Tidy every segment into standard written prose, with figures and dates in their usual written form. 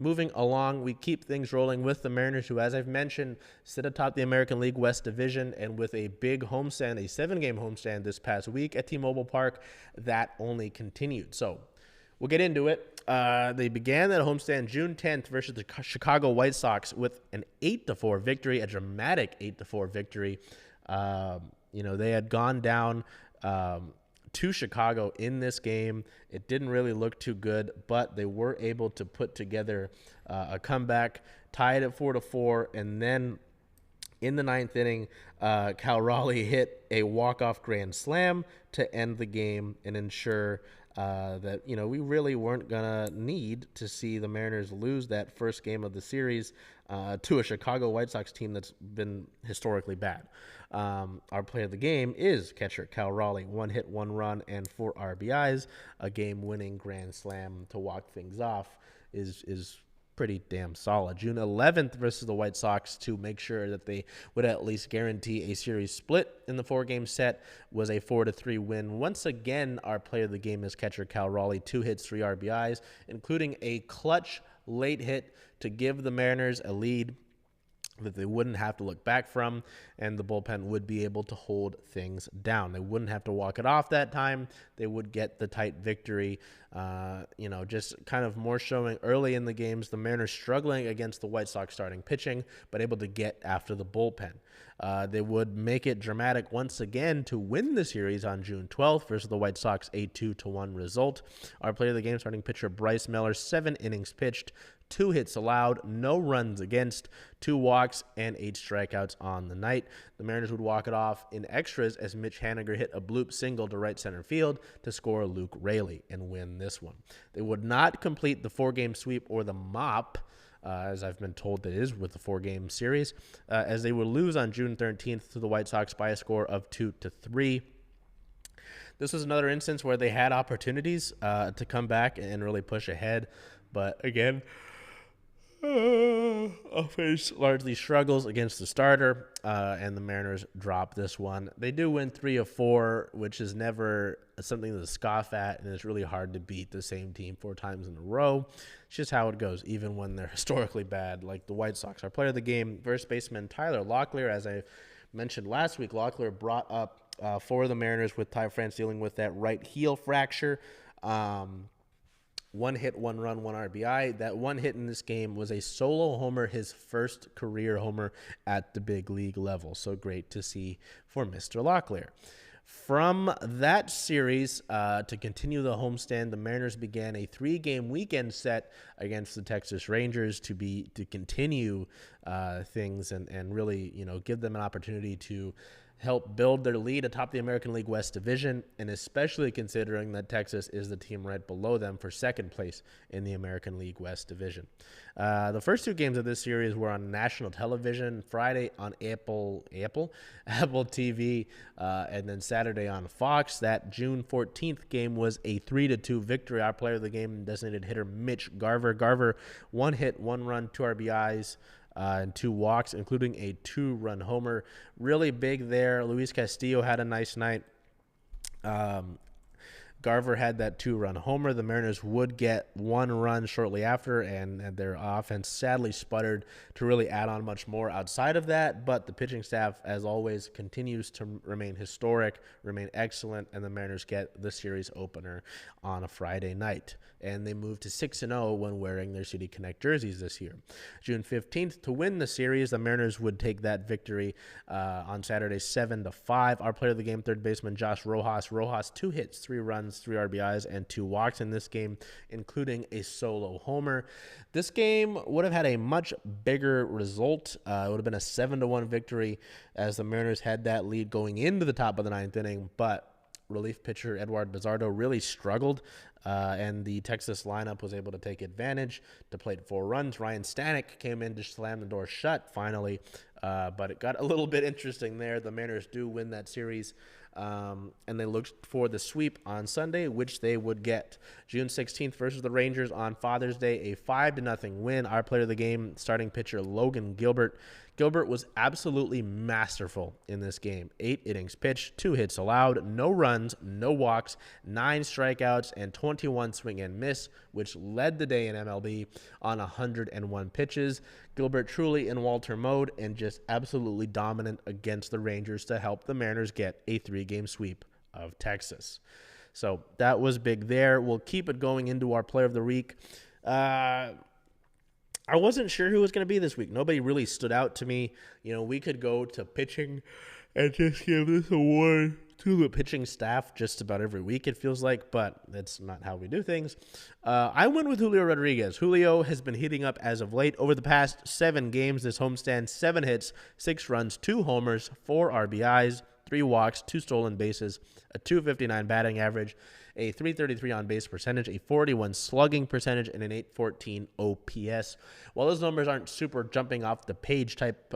moving along, we keep things rolling with the Mariners, who, as I've mentioned, sit atop the American League West Division, and with a big homestand, a 7-game homestand this past week at T-Mobile Park, that only continued. So we'll get into it. They began that homestand June 10th versus the Chicago White Sox with an 8-4 victory, a dramatic 8-4 victory. They had gone down to Chicago in this game. It didn't really look too good, but they were able to put together a comeback, tied at 4-4, and then in the ninth inning, Cal Raleigh hit a walk-off grand slam to end the game and ensure that we really weren't gonna need to see the Mariners lose that first game of the series to a Chicago White Sox team that's been historically bad. Our player of the game is catcher Cal Raleigh. 1 hit, 1 run, and 4 RBIs. A game-winning grand slam to walk things off is pretty damn solid. June 11th versus the White Sox to make sure that they would at least guarantee a series split in the 4-game set was a 4-3 win. Once again, our player of the game is catcher Cal Raleigh. 2 hits, 3 RBIs, including a clutch late hit to give the Mariners a lead that they wouldn't have to look back from, and the bullpen would be able to hold things down. They wouldn't have to walk it off that time. They would get the tight victory. Just kind of more showing early in the games, the Mariners struggling against the White Sox starting pitching, but able to get after the bullpen. They would make it dramatic once again to win the series on June 12th versus the White Sox, a 2-1 result. Our player of the game, starting pitcher Bryce Miller, 7 innings pitched, 2 hits allowed, no runs against, 2 walks, and 8 strikeouts on the night. The Mariners would walk it off in extras as Mitch Haniger hit a bloop single to right center field to score Luke Raley and win this one. They would not complete the 4-game sweep or the mop, as I've been told that is with the 4-game series, as they would lose on June 13th to the White Sox by a score of 2-3. This was another instance where they had opportunities to come back and really push ahead, but again, offense largely struggles against the starter, and the Mariners drop this one. They do win 3 of 4, which is never something to scoff at, and it's really hard to beat the same team 4 times in a row. It's just how it goes, even when they're historically bad, like the White Sox. Our player of the game, first baseman Tyler Locklear. As I mentioned last week, Locklear brought up for the Mariners with Ty France dealing with that right heel fracture. 1 hit, 1 run, 1 RBI. That 1 hit in this game was a solo homer, his first career homer at the big league level. So great to see for Mr. Locklear. From that series, to continue the homestand, the Mariners began a 3-game weekend set against the Texas Rangers to continue things and really give them an opportunity to help build their lead atop the American League West Division, and especially considering that Texas is the team right below them for second place in the American League West Division. The first 2 games of this series were on national television, Friday on Apple TV, and then Saturday on Fox. That June 14th game was a 3-2 victory. Our player of the game, designated hitter Mitch Garver. Garver, 1 hit, 1 run, 2 RBIs, and 2 walks, including a 2-run homer. Really big there. Luis Castillo had a nice night. Garver had that 2-run homer. The Mariners would get 1 run shortly after, and their offense sadly sputtered to really add on much more outside of that. But the pitching staff, as always, continues to remain historic, remain excellent, and the Mariners get the series opener on a Friday night. And they move to 6-0 when wearing their City Connect jerseys this year. June 15th, to win the series, the Mariners would take that victory on Saturday 7-5. Our player of the game, third baseman Josh Rojas. Rojas, 2 hits, 3 runs, 3 RBIs, and 2 walks in this game, including a solo homer. This game would have had a much bigger result. It would have been a 7-1 victory as the Mariners had that lead going into the top of the 9th inning, but relief pitcher Eduard Bizardo really struggled, and the Texas lineup was able to take advantage to plate 4 runs. Ryan Stanek came in to slam the door shut finally, but it got a little bit interesting there. The Mariners do win that series, and they looked for the sweep on Sunday, which they would get. June 16th versus the Rangers on Father's Day, a 5-0 win. Our player of the game, starting pitcher Logan Gilbert, Gilbert was absolutely masterful in this game. 8 innings pitched, 2 hits allowed, no runs, no walks, 9 strikeouts, and 21 swing and miss, which led the day in MLB on 101 pitches. Gilbert truly in Walter mode and just absolutely dominant against the Rangers to help the Mariners get a 3-game sweep of Texas. So that was big there. We'll keep it going into our player of the week. I wasn't sure who was going to be this week. Nobody really stood out to me. You know, we could go to pitching and just give this award to the pitching staff just about every week, it feels like, but that's not how we do things. I went with Julio Rodriguez. Julio has been heating up as of late. Over the past 7 games, this homestand, 7 hits, 6 runs, 2 homers, 4 RBIs, 3 walks, 2 stolen bases, a .259 batting average, a .333 on-base percentage, a .41 slugging percentage, and an .814 OPS. While those numbers aren't super jumping off the page type,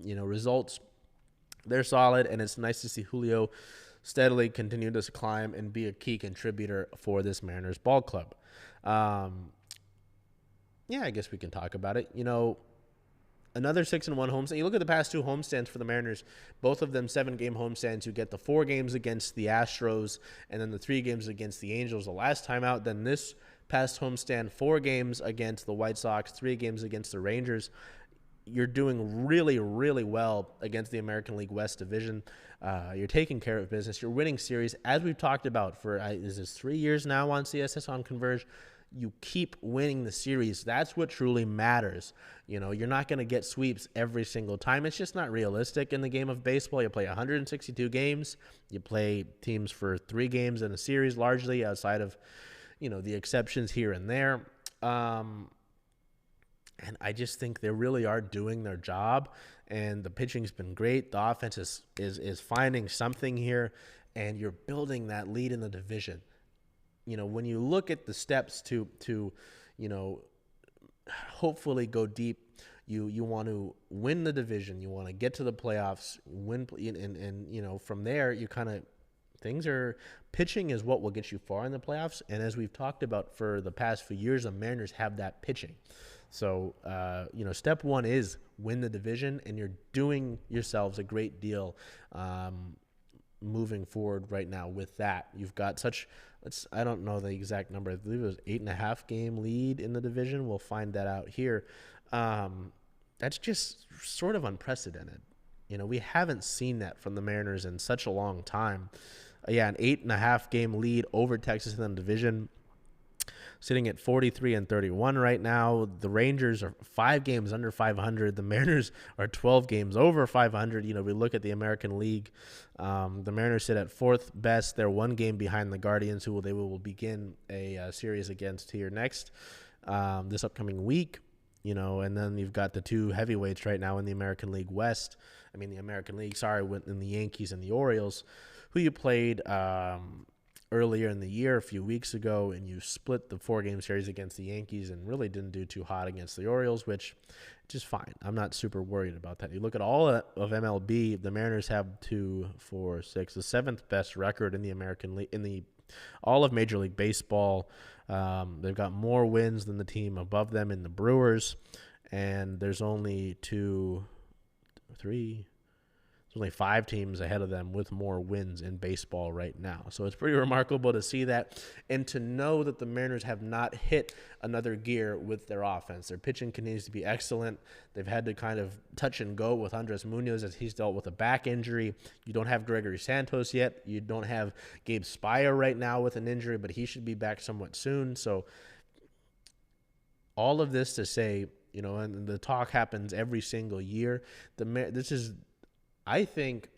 results, they're solid, and it's nice to see Julio steadily continue to climb and be a key contributor for this Mariners ball club. I guess we can talk about it. You know, another 6-1 homestand. You look at the past 2 homestands for the Mariners, both of them 7-game homestands. You get the 4 games against the Astros and then the 3 games against the Angels the last time out. Then this past homestand, 4 games against the White Sox, 3 games against the Rangers. You're doing really, really well against the American League West Division. You're taking care of business. You're winning series. As we've talked about for, is this 3 years now on CSS on Converge? You keep winning the series. That's what truly matters. You know, you're not going to get sweeps every single time. It's just not realistic in the game of baseball. You play 162 games. You play teams for 3 games in a series, largely outside of, the exceptions here and there. And I just think they really are doing their job, and the pitching's been great. The offense is finding something here, and you're building that lead in the division. You know, when you look at the steps to hopefully go deep, you want to win the division. You want to get to the playoffs, win, and from there you kind of pitching is what will get you far in the playoffs. And as we've talked about for the past few years, the Mariners have that pitching. So, step 1 is win the division, and you're doing yourselves a great deal moving forward right now with that. You've got I don't know the exact number. I believe it was 8.5 game lead in the division. We'll find that out here. That's just sort of unprecedented. We haven't seen that from the Mariners in such a long time. An 8.5 game lead over Texas in the division, sitting at 43-31 right now. The Rangers are 5 games under 500. The Mariners are 12 games over 500. We look at the American League. The Mariners sit at 4th best. They're 1 game behind the Guardians, who they will begin a series against here next this upcoming week. And then you've got the 2 heavyweights right now in the American League West. In the Yankees and the Orioles, who you played earlier in the year, a few weeks ago, and you split the 4-game series against the Yankees and really didn't do too hot against the Orioles, which is just fine. I'm not super worried about that. You look at all of MLB, the Mariners have 2, 4, 6, the 7th best record in the American League, in all of Major League Baseball. They've got more wins than the team above them in the Brewers, and there's only 5 teams ahead of them with more wins in baseball right now. So it's pretty remarkable to see that, and to know that the Mariners have not hit another gear with their offense. Their pitching continues to be excellent. They've had to kind of touch and go with Andres Munoz as he's dealt with a back injury. You don't have Gregory Santos yet. You don't have Gabe Spire right now with an injury, but he should be back somewhat soon. So all of this to say, and the talk happens every single year. I think,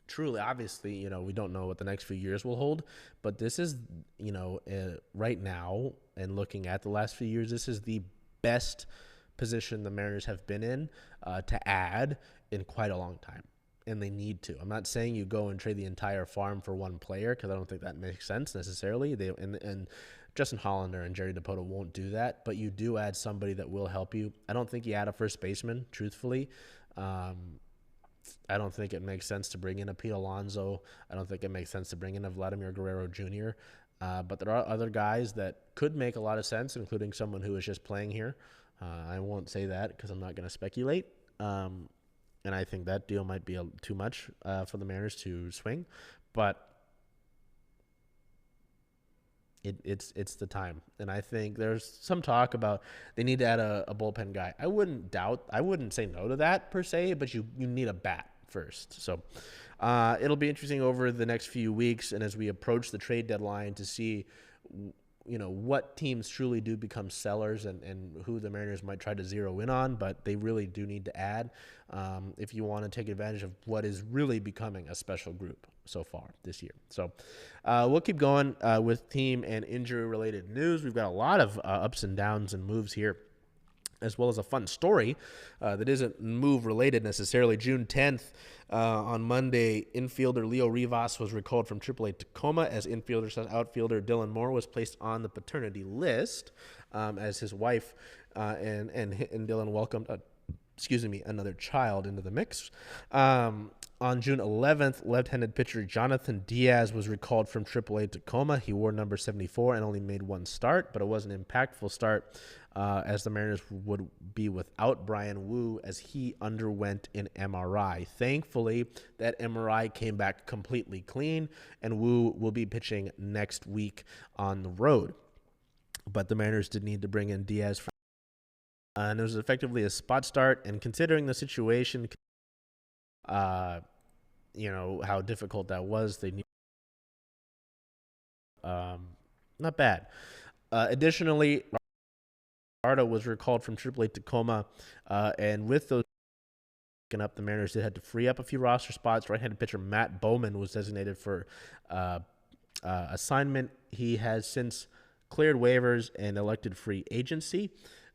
truly, obviously, we don't know what the next few years will hold, but this is, right now, and looking at the last few years, this is the best position the Mariners have been in to add in quite a long time, and they need to. I'm not saying you go and trade the entire farm for one player, because I don't think that makes sense necessarily. And Justin Hollander and Jerry Dipoto won't do that, but you do add somebody that will help you. I don't think you add a first baseman, truthfully. I don't think it makes sense to bring in a Pete Alonso. I don't think it makes sense to bring in a Vladimir Guerrero Jr. But there are other guys that could make a lot of sense, including someone who is just playing here. I won't say that because I'm not going to speculate. And I think that deal might be too much for the Mariners to swing, but it's the time. And I think there's some talk about they need to add a bullpen guy. I wouldn't say no to that per se, but you need a bat first. So it'll be interesting over the next few weeks and as we approach the trade deadline to see what teams truly do become sellers and who the Mariners might try to zero in on, but they really do need to add if you want to take advantage of what is really becoming a special group so far this year. So we'll keep going with team and injury-related news. We've got a lot of ups and downs and moves here, as well as a fun story that isn't move-related necessarily. June 10th, on Monday, infielder Leo Rivas was recalled from AAA Tacoma as outfielder Dylan Moore was placed on the paternity list as his wife and Dylan welcomed another child into the mix. On June 11th, left-handed pitcher Jonathan Diaz was recalled from AAA Tacoma. He wore number 74 and only made one start, but it was an impactful start as the Mariners would be without Brian Wu as he underwent an MRI. Thankfully, that MRI came back completely clean, and Wu will be pitching next week on the road. But the Mariners did need to bring in Diaz and it was effectively a spot start. And considering the situation, how difficult that was, they need not bad. Additionally, Arda was recalled from AAA Tacoma, and with those up, the Mariners did have to free up a few roster spots. Right-handed pitcher Matt Bowman was designated for assignment. He has since cleared waivers and elected free agency.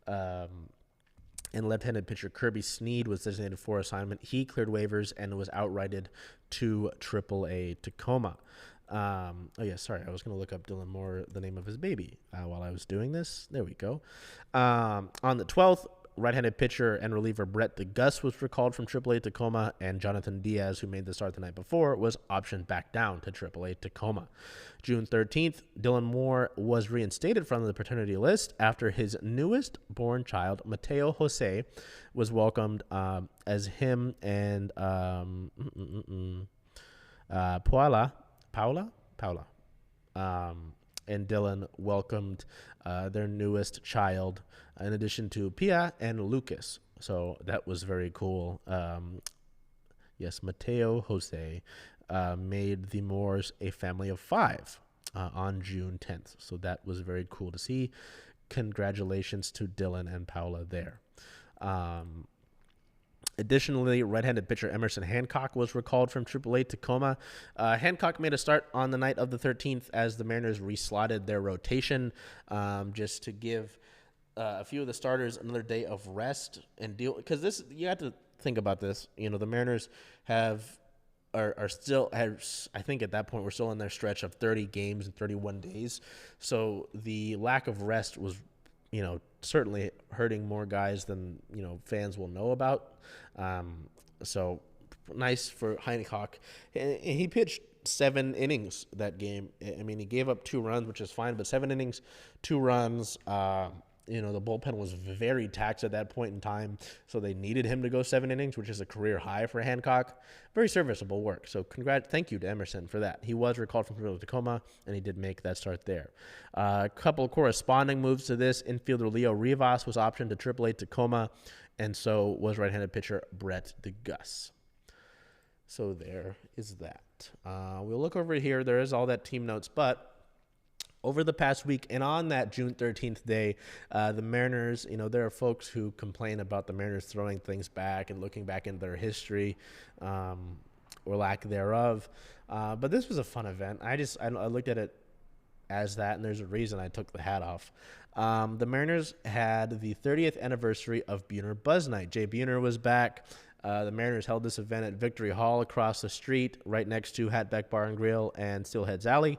And left-handed pitcher Kirby Snead was designated for assignment. He cleared waivers and was outrighted to AAA Tacoma. I was going to look up Dylan Moore, the name of his baby, while I was doing this. There we go. On the 12th, right-handed pitcher and reliever Brett DeGus was recalled from AAA Tacoma, and Jonathan Diaz, who made the start the night before, was optioned back down to AAA Tacoma. June 13th, Dylan Moore was reinstated from the paternity list after his newest born child, Mateo Jose, was welcomed as him and Paula, and Dylan welcomed their newest child, in addition to Pia and Lucas. So that was very cool. Yes, Mateo Jose made the Moores a family of 5 on June 10th. So that was very cool to see. Congratulations to Dylan and Paula there. Additionally, right-handed pitcher Emerson Hancock was recalled from AAA Tacoma. Hancock made a start on the night of the 13th as the Mariners reslotted their rotation just to give a few of the starters another day of rest and deal. Because you have to think about this. The Mariners are still, I think at that point, we're still in their stretch of 30 games in 31 days. So the lack of rest was certainly hurting more guys than, fans will know about. So nice for Hancock. He pitched 7 innings that game. I mean, he gave up 2 runs, which is fine, but 7 innings, 2 runs. The bullpen was very taxed at that point in time, so they needed him to go 7 innings, which is a career high for Hancock. Very serviceable work. So thank you to Emerson for that. He was recalled from Tacoma, and he did make that start there. A couple of corresponding moves to this. Infielder Leo Rivas was optioned to AAA Tacoma, and so was right-handed pitcher Brett DeGus. So there is that. We'll look over here. There is all that team notes, but over the past week and on that June 13th day, the Mariners, there are folks who complain about the Mariners throwing things back and looking back into their history or lack thereof. But this was a fun event. I looked at it as that, and there's a reason I took the hat off. The Mariners had the 30th anniversary of Buhner Buzz Night. Jay Buhner was back. The Mariners held this event at Victory Hall across the street, right next to Hatback Bar and Grill and Steelheads Alley.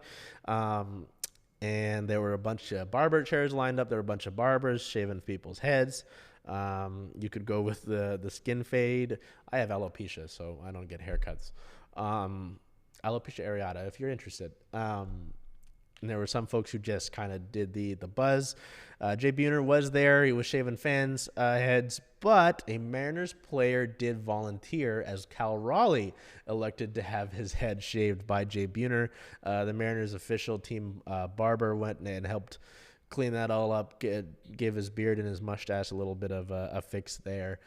And there were a bunch of barber chairs lined up. There were a bunch of barbers shaving people's heads. You could go with the skin fade. I have alopecia, so I don't get haircuts. Alopecia areata, if you're interested. And there were some folks who just kind of did the buzz. Jay Buhner was there. He was shaving fans' heads, but a Mariners player did volunteer as Cal Raleigh elected to have his head shaved by Jay Buhner. The Mariners official team barber went and helped clean that all up, give his beard and his mustache a little bit of a fix there,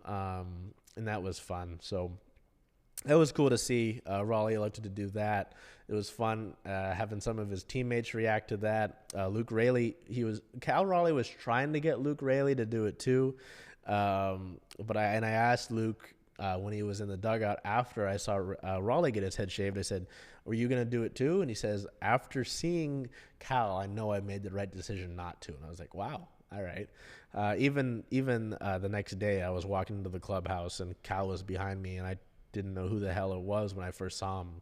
and that was fun. So it was cool to see Raleigh elected to do that. It was fun having some of his teammates react to that. Luke Raley, Cal Raleigh was trying to get Luke Raley to do it too, but I asked Luke when he was in the dugout after I saw Raleigh get his head shaved. I said, "Were you going to do it too?" And he says, "After seeing Cal, I know I made the right decision not to." And I was like, "Wow, all right." Even the next day, I was walking into the clubhouse and Cal was behind me, and I didn't know who the hell it was when I first saw him,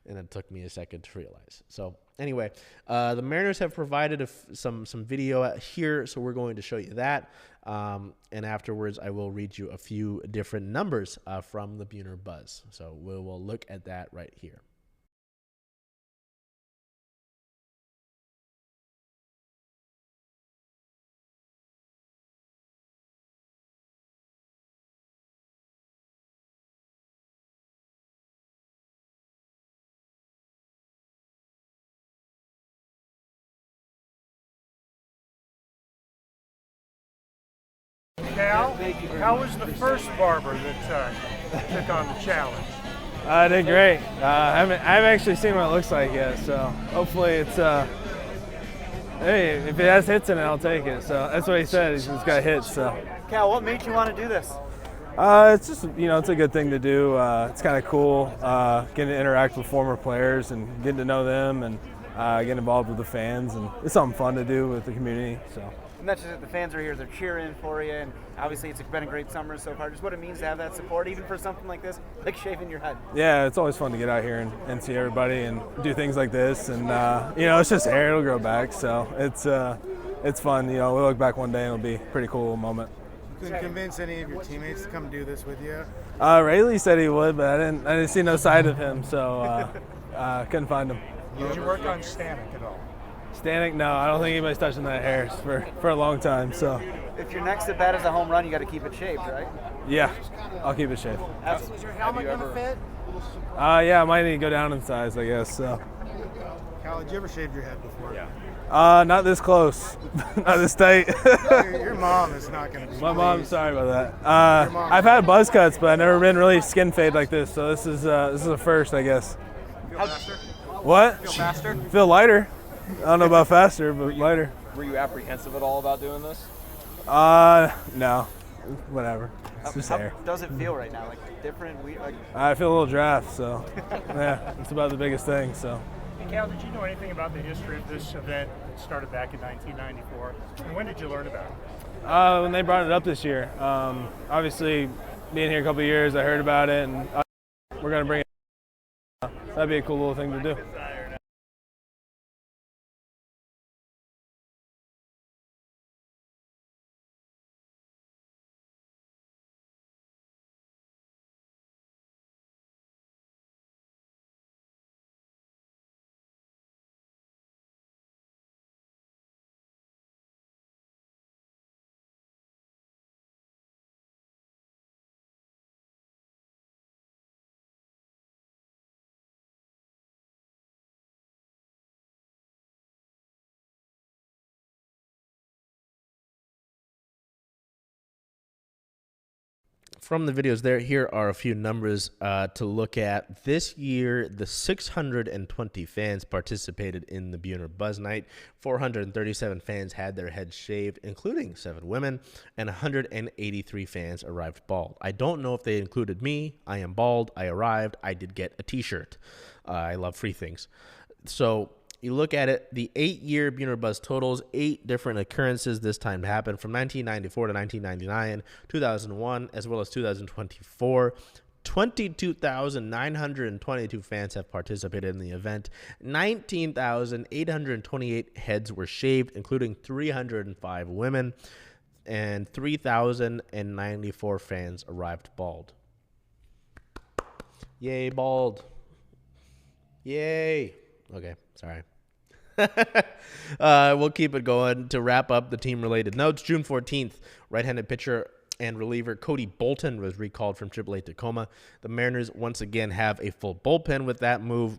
and it took me a second to realize. So anyway, the Mariners have provided some video here, so we're going to show you that, and afterwards I will read you a few different numbers from the Buhner buzz. So we will look at that right here. Cal, how was the first barber that took on the challenge? I did great. I haven't actually seen what it looks like yet, so hopefully it's hey, if it has hits in it, I'll take it. So that's what he said. He's got hits. So Cal, what made you want to do this? it's just it's a good thing to do. It's kind of cool getting to interact with former players and getting to know them and getting involved with the fans, and it's something fun to do with the community. So. And that's just the fans are here, they're cheering for you, and obviously it's been a great summer so far. Just what it means to have that support, even for something like this, like shaving your head. Yeah, it's always fun to get out here and see everybody and do things like this, and it's just hair, it'll grow back, so it's fun. We look back one day and it'll be a pretty cool moment. You couldn't convince any of your teammates to come do this with you? Rayleigh said he would, but I didn't see no side of him, so couldn't find him. Did you work on Stanek at all? Stanek, no, I don't think anybody's touching that hair for a long time. So if your next at bat is a home run, you got to keep it shaved, right? Yeah, I'll keep it shaved. Is your helmet gonna fit? Yeah, I might need to go down in size, I guess. So. Cal, did you ever shave your head before? Yeah. Not this close, not this tight. Your mom is not going to be My mom, sorry about that. I've had buzz cuts, but I've never been really skin fade like this. So this is a first, I guess. Feel faster? What? Feel faster? Feel lighter. I don't know about faster, but lighter. Were you apprehensive at all about doing this? No. Whatever. It's just hair. How does it feel right now? Like different? I feel a little draft, so yeah, it's about the biggest thing. So. Hey, Cal, did you know anything about the history of this event that started back in 1994? And when did you learn about it? When they brought it up this year. Obviously, being here a couple of years, I heard about it, and we're going to bring it. That'd be a cool little thing to do. From the videos there, here are a few numbers to look at. This year, the 620 fans participated in the Buhner Buzz Night. 437 fans had their heads shaved, including 7 women, and 183 fans arrived bald. I don't know if they included me. I am bald. I arrived. I did get a t-shirt. I love free things. So you look at it, the 8-year Buhner Buzz totals, 8 different occurrences this time happened from 1994 to 1999, 2001, as well as 2024. 22,922 fans have participated in the event. 19,828 heads were shaved, including 305 women, and 3,094 fans arrived bald. Yay, bald. Yay. Okay, sorry. We'll keep it going. To wrap up the team-related notes, June 14th, right-handed pitcher and reliever Cody Bolton was recalled from AAA Tacoma. The Mariners once again have a full bullpen with that move.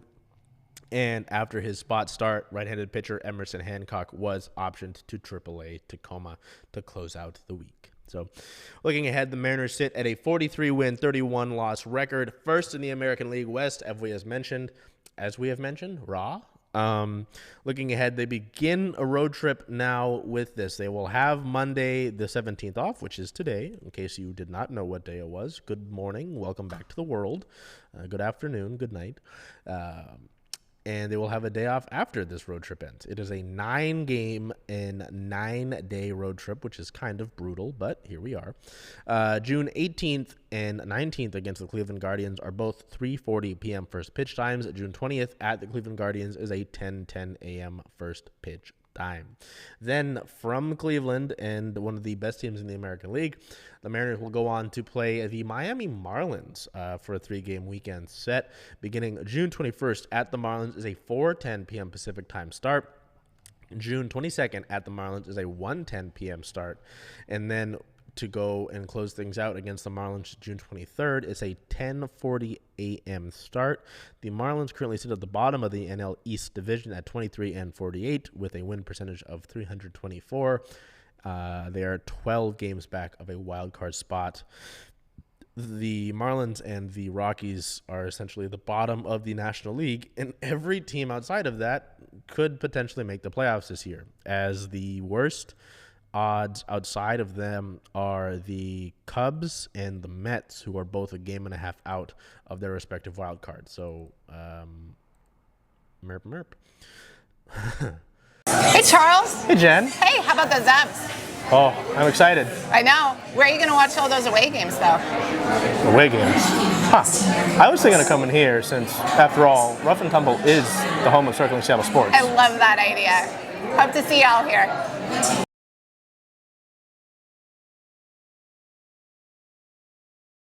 And after his spot start, right-handed pitcher Emerson Hancock was optioned to AAA Tacoma to close out the week. So looking ahead, the Mariners sit at a 43-win, 31-loss record, first in the American League West, as we have mentioned, looking ahead, they begin a road trip now with this. They will have Monday the 17th off, which is today, in case you did not know what day it was. Good morning. Welcome back to the world. Good afternoon. Good night. And they will have a day off after this road trip ends. It is a 9-game and 9-day road trip, which is kind of brutal, but here we are. June 18th and 19th against the Cleveland Guardians are both 3:40 p.m. first pitch times. June 20th at the Cleveland Guardians is a 10:10 a.m. first pitch time. Then from Cleveland, and one of the best teams in the American League, the Mariners will go on to play the Miami Marlins for a 3-game weekend set. Beginning June 21st at the Marlins is a 4:10 p.m. Pacific time start. June 22nd at the Marlins is a 1:10 p.m. start. And then to go and close things out against the Marlins June 23rd, it's a 10:40 a.m. start. The Marlins currently sit at the bottom of the NL East division at 23-48 with a win percentage of .324. They are 12 games back of a wild card spot. The Marlins and the Rockies are essentially the bottom of the National League, and every team outside of that could potentially make the playoffs this year, as the worst odds outside of them are the Cubs and the Mets, who are both a game and a half out of their respective wild cards. So, merp. Hey, Charles. Hey, Jen. Hey, how about those M's? Oh, I'm excited. I know. Where are you going to watch all those away games, though? Away games. I was thinking of coming here since, after all, Rough and Tumble is the home of Circling Seattle Sports. I love that idea. Hope to see y'all here.